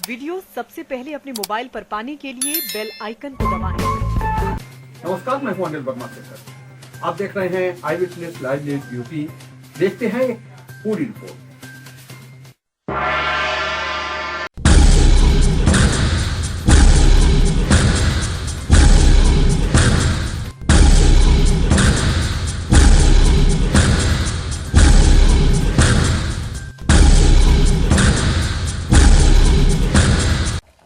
Video सबसे पहले अपने मोबाइल पर पाने के लिए बेल आइकन को दबाएं। नमस्कार, मैं हूं अनिल वर्मा शेखर। आप देख रहे हैं आई विटनेस लाइव न्यूज यूपी। देखते हैं एक पूरी रिपोर्ट।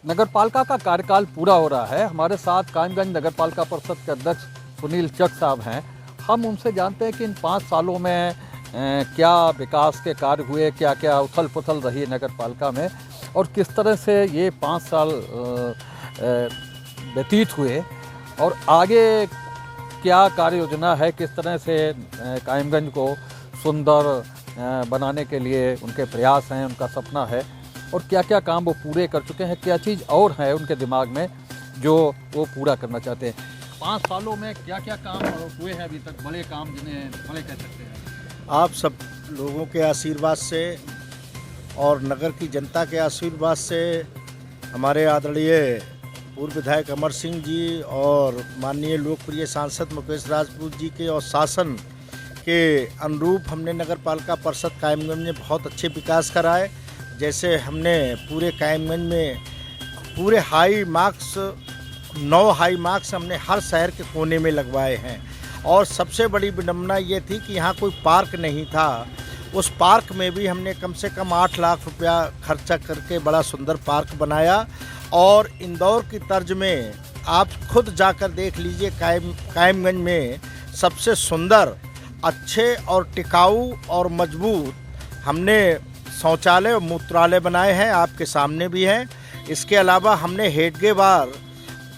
नगर पालिका का कार्यकाल पूरा हो रहा है। हमारे साथ कायमगंज नगर पालिका परिषद के अध्यक्ष सुनील चक साहब हैं। हम उनसे जानते हैं कि इन 5 सालों में क्या विकास के कार्य हुए, क्या क्या उथल पुथल रही नगर पालिका में और किस तरह से ये 5 साल व्यतीत हुए और आगे क्या कार्य योजना है, किस तरह से कायमगंज को सुंदर बनाने के लिए उनके प्रयास हैं, उनका सपना है और क्या क्या काम वो पूरे कर चुके हैं, क्या चीज़ और है उनके दिमाग में जो वो पूरा करना चाहते हैं। 5 सालों में क्या क्या काम हुए हैं अभी तक, बड़े काम जिन्हें बड़े कह सकते हैं। आप सब लोगों के आशीर्वाद से और नगर की जनता के आशीर्वाद से हमारे आदरणीय पूर्व विधायक अमर सिंह जी और माननीय लोकप्रिय सांसद मुकेश राजपूत जी के और शासन के अनुरूप हमने नगर पालिका परिषद कायमगंज में बहुत अच्छे विकास कराए। जैसे हमने पूरे कायमगंज में पूरे हाई मार्क्स 9 हाई मार्क्स हमने हर शहर के कोने में लगवाए हैं। और सबसे बड़ी विडंबना ये थी कि यहाँ कोई पार्क नहीं था। उस पार्क में भी हमने कम से कम 8 लाख रुपया खर्चा करके बड़ा सुंदर पार्क बनाया। और इंदौर की तर्ज में आप खुद जाकर देख लीजिए, कायमगंज में सबसे सुंदर, अच्छे और टिकाऊ और मजबूत हमने शौचालय और मूत्रालय बनाए हैं, आपके सामने भी हैं। इसके अलावा हमने हेडगेवार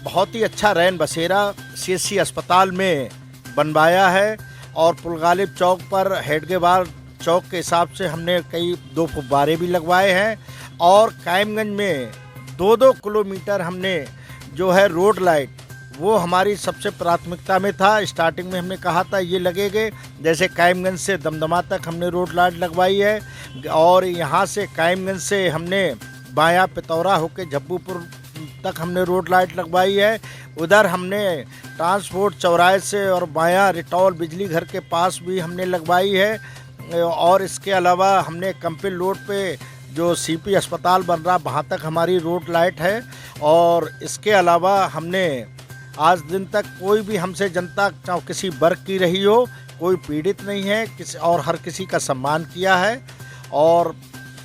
बहुत ही अच्छा रैन बसेरा CSC अस्पताल में बनवाया है और पुलगालिब चौक पर हेडगेवार चौक के हिसाब से हमने कई 2 फुब्बारे भी लगवाए हैं। और कायमगंज में 2-2 किलोमीटर हमने जो है रोड लाइट, वो हमारी सबसे प्राथमिकता में था। स्टार्टिंग में हमने कहा था ये लगेंगे, जैसे कायमगंज से दमदमा तक हमने रोड लाइट लगवाई है और यहाँ से कायमगंज से हमने बायां पितौरा होकर झब्बूपुर तक हमने रोड लाइट लगवाई है। उधर हमने ट्रांसपोर्ट चौराहे से और बायां रिटौल बिजली घर के पास भी हमने लगवाई है। और इसके अलावा हमने कंपिल रोड पे जो CP अस्पताल बन रहा, वहाँ तक हमारी रोड लाइट है। और इसके अलावा हमने आज दिन तक कोई भी हमसे जनता चाहे किसी वर्ग की रही हो, कोई पीड़ित नहीं है, किसी और हर किसी का सम्मान किया है। और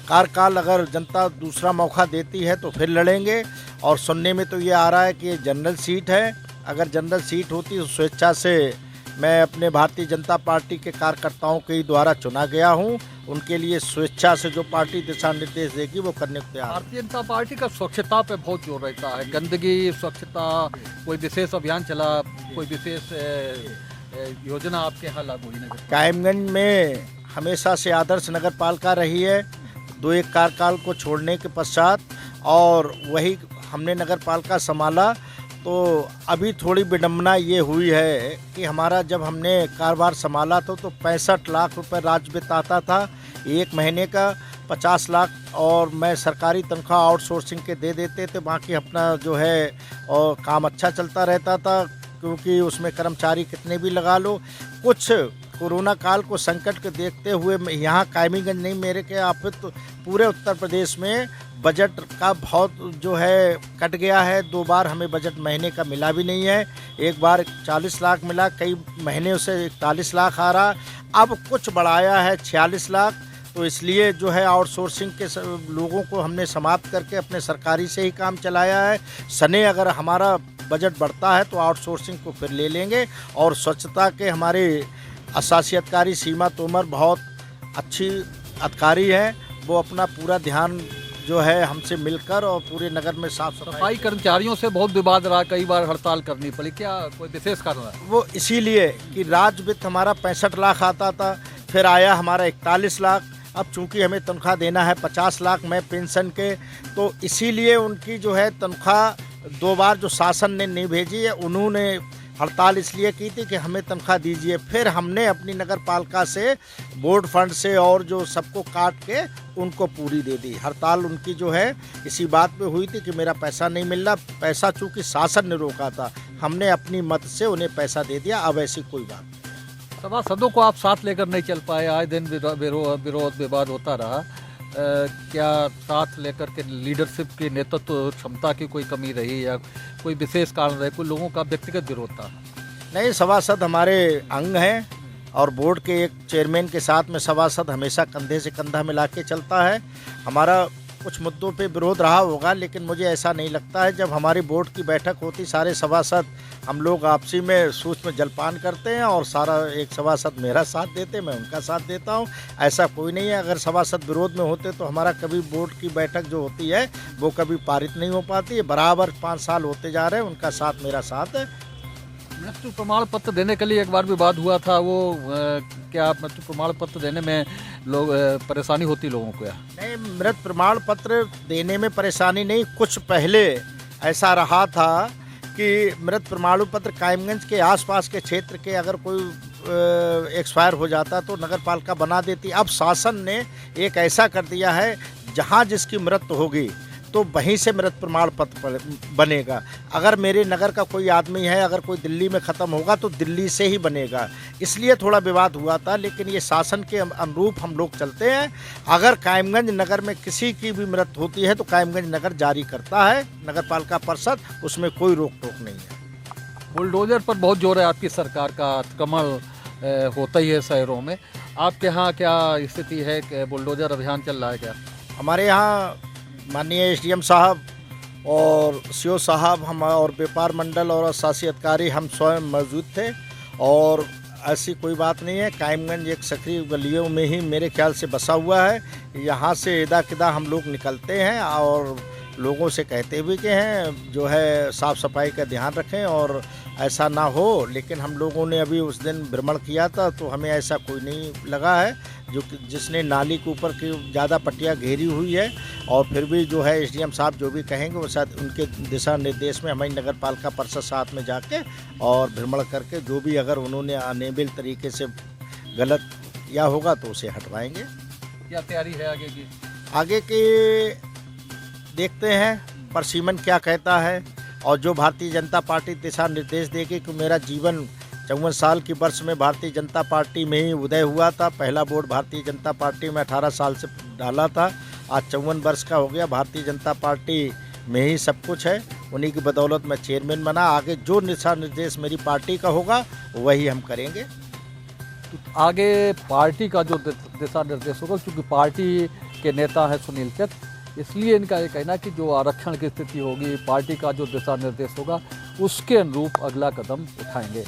कार्यकाल अगर जनता दूसरा मौका देती है तो फिर लड़ेंगे। और सुनने में तो ये आ रहा है कि ये जनरल सीट है। अगर जनरल सीट होती तो स्वेच्छा से मैं अपने भारतीय जनता पार्टी के कार्यकर्ताओं के द्वारा चुना गया हूँ। उनके लिए स्वेच्छा से जो पार्टी दिशा निर्देश देगी वो करने को तैयार। भारतीय जनता पार्टी का स्वच्छता पे बहुत जोर रहता है, गंदगी, स्वच्छता, कोई विशेष अभियान चला, कोई विशेष योजना आपके यहाँ लागू हुई? कायमगंज में हमेशा से आदर्श नगर पालिका रही है 2-1 कार्यकाल को छोड़ने के पश्चात, और वही हमने नगर पालिका संभाला। तो अभी थोड़ी विडंबना ये हुई है कि हमारा जब हमने कारोबार संभाला तो 65 लाख रुपए राज्य वित्त आता था एक महीने का, 50 लाख और मैं सरकारी तनख्वाह आउटसोर्सिंग के दे देते थे। बाकी अपना जो है और काम अच्छा चलता रहता था, क्योंकि उसमें कर्मचारी कितने भी लगा लो। कुछ कोरोना काल को संकट के देखते हुए यहाँ कायमगंज नहीं, मेरे के आप तो पूरे उत्तर प्रदेश में बजट का बहुत जो है कट गया है। 2 बार हमें बजट महीने का मिला भी नहीं है। एक बार 40 लाख मिला, कई महीने से 41 लाख आ रहा, अब कुछ बढ़ाया है 46 लाख। तो इसलिए जो है आउटसोर्सिंग के लोगों को हमने समाप्त करके अपने सरकारी से ही काम चलाया है। सने अगर हमारा बजट बढ़ता है तो आउटसोर्सिंग को फिर ले लेंगे। और स्वच्छता के हमारे अशासी अधिकारी सीमा तोमर बहुत अच्छी अधिकारी है, वो अपना पूरा ध्यान जो है हमसे मिलकर और पूरे नगर में साफ सफाई कर्मचारियों से बहुत विवाद रहा, कई बार हड़ताल करनी पड़ी, क्या कोई विशेष कारण है? वो इसीलिए कि राज्य वित्त हमारा 65 लाख आता था, फिर आया हमारा 41 लाख। अब चूंकि हमें तनख्वाह देना है 50 लाख में पेंशन के, तो इसीलिए उनकी जो है तनख्वाह 2 बार जो शासन ने नहीं भेजी है, उन्होंने हड़ताल इसलिए की थी कि हमें तनख्वाह दीजिए। फिर हमने अपनी नगर पालिका से बोर्ड फंड से और जो सबको काट के उनको पूरी दे दी। हड़ताल उनकी जो है इसी बात पे हुई थी कि मेरा पैसा नहीं मिल रहा। पैसा चूँकि शासन ने रोका था, हमने अपनी मत से उन्हें पैसा दे दिया। अब ऐसी कोई बात नहीं। सभासदों को आप साथ लेकर नहीं चल पाए, आए दिन विरोध विवाद होता रहा। क्या साथ लेकर के लीडरशिप की नेतृत्व क्षमता की कोई कमी रही या कोई विशेष कारण रहे, कोई लोगों का व्यक्तिगत विरोध था? नहीं, सभासद हमारे अंग हैं और बोर्ड के एक चेयरमैन के साथ में सभासद हमेशा कंधे से कंधा मिला के चलता है। हमारा कुछ मुद्दों पे विरोध रहा होगा, लेकिन मुझे ऐसा नहीं लगता है। जब हमारी बोर्ड की बैठक होती, सारे सभासद हम लोग आपसी में सूक्ष्म जलपान करते हैं और सारा एक सभासद मेरा साथ देते, मैं उनका साथ देता हूं। ऐसा कोई नहीं है। अगर सभासद विरोध में होते तो हमारा कभी बोर्ड की बैठक जो होती है वो कभी पारित नहीं हो पाती है। बराबर 5 साल होते जा रहे हैं, उनका साथ मेरा साथ है। मृत्यु प्रमाण पत्र देने के लिए एक बार विवाद हुआ था, वो क्या मृत्यु प्रमाण पत्र देने में लोग परेशानी होती लोगों को? नहीं, मृत प्रमाण पत्र देने में परेशानी नहीं। कुछ पहले ऐसा रहा था कि मृत प्रमाण पत्र कायमगंज के आसपास के क्षेत्र के अगर कोई एक्सपायर हो जाता तो नगर पालिका बना देती। अब शासन ने एक ऐसा कर दिया है, जहाँ जिसकी मृत्यु होगी तो वहीं से मृत प्रमाण पत्र बनेगा। अगर मेरे नगर का कोई आदमी है, अगर कोई दिल्ली में ख़त्म होगा तो दिल्ली से ही बनेगा। इसलिए थोड़ा विवाद हुआ था, लेकिन ये शासन के अनुरूप हम लोग चलते हैं। अगर कायमगंज नगर में किसी की भी मृत्यु होती है तो कायमगंज नगर जारी करता है नगर पालिका परिषद, उसमें कोई रोक टोक नहीं है। बुलडोजर पर बहुत जोर है आपकी सरकार का, अतिक्रमण होता ही है शहरों में। आपके यहाँ क्या स्थिति है कि बुलडोजर अभियान चल रहा है क्या? हमारे यहाँ माननीय एसडीएम साहब और सीओ साहब हम और व्यापार मंडल और शासी अधिकारी हम स्वयं मौजूद थे और ऐसी कोई बात नहीं है। कायमगंज एक सक्रिय गलियों में ही मेरे ख्याल से बसा हुआ है। यहाँ से इदा किदा हम लोग निकलते हैं और लोगों से कहते भी कि हैं जो है साफ़ सफाई का ध्यान रखें और ऐसा ना हो। लेकिन हम लोगों ने अभी उस दिन भ्रमण किया था तो हमें ऐसा कोई नहीं लगा है जो जिसने नाली के ऊपर की ज़्यादा पट्टियाँ घेरी हुई है। और फिर भी जो है एसडीएम साहब जो भी कहेंगे वो शायद उनके दिशा निर्देश में हमारी नगर पालिका परिषद साथ में जाके और भ्रमण करके जो भी अगर उन्होंने अनेबल तरीके से गलत किया होगा तो उसे हटवाएंगे। क्या तैयारी है आगे की? आगे के देखते हैं परसीमन क्या कहता है और जो भारतीय जनता पार्टी दिशा निर्देश देगी कि मेरा जीवन 54 साल की वर्ष में भारतीय जनता पार्टी में ही उदय हुआ था। पहला वोट भारतीय जनता पार्टी में 18 साल से डाला था। आज 54 वर्ष का हो गया। भारतीय जनता पार्टी में ही सब कुछ है। उन्हीं की बदौलत मैं चेयरमैन बना। आगे जो दिशा निर्देश मेरी पार्टी का होगा वही हम करेंगे। तो आगे पार्टी का जो दिशा निर्देश होगा, क्योंकि पार्टी के नेता है सुनील चक, इसलिए इनका ये कहना कि जो आरक्षण की स्थिति होगी, पार्टी का जो दिशा निर्देश होगा उसके अनुरूप अगला कदम उठाएंगे।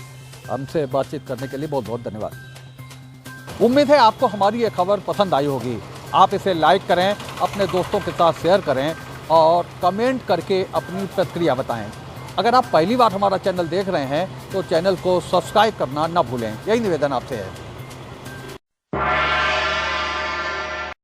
हमसे बातचीत करने के लिए बहुत बहुत धन्यवाद। उम्मीद है आपको हमारी ये खबर पसंद आई होगी। आप इसे लाइक करें, अपने दोस्तों के साथ शेयर करें और कमेंट करके अपनी प्रतिक्रिया बताएं। अगर आप पहली बार हमारा चैनल देख रहे हैं तो चैनल को सब्सक्राइब करना ना भूलें। यही निवेदन आपसे है।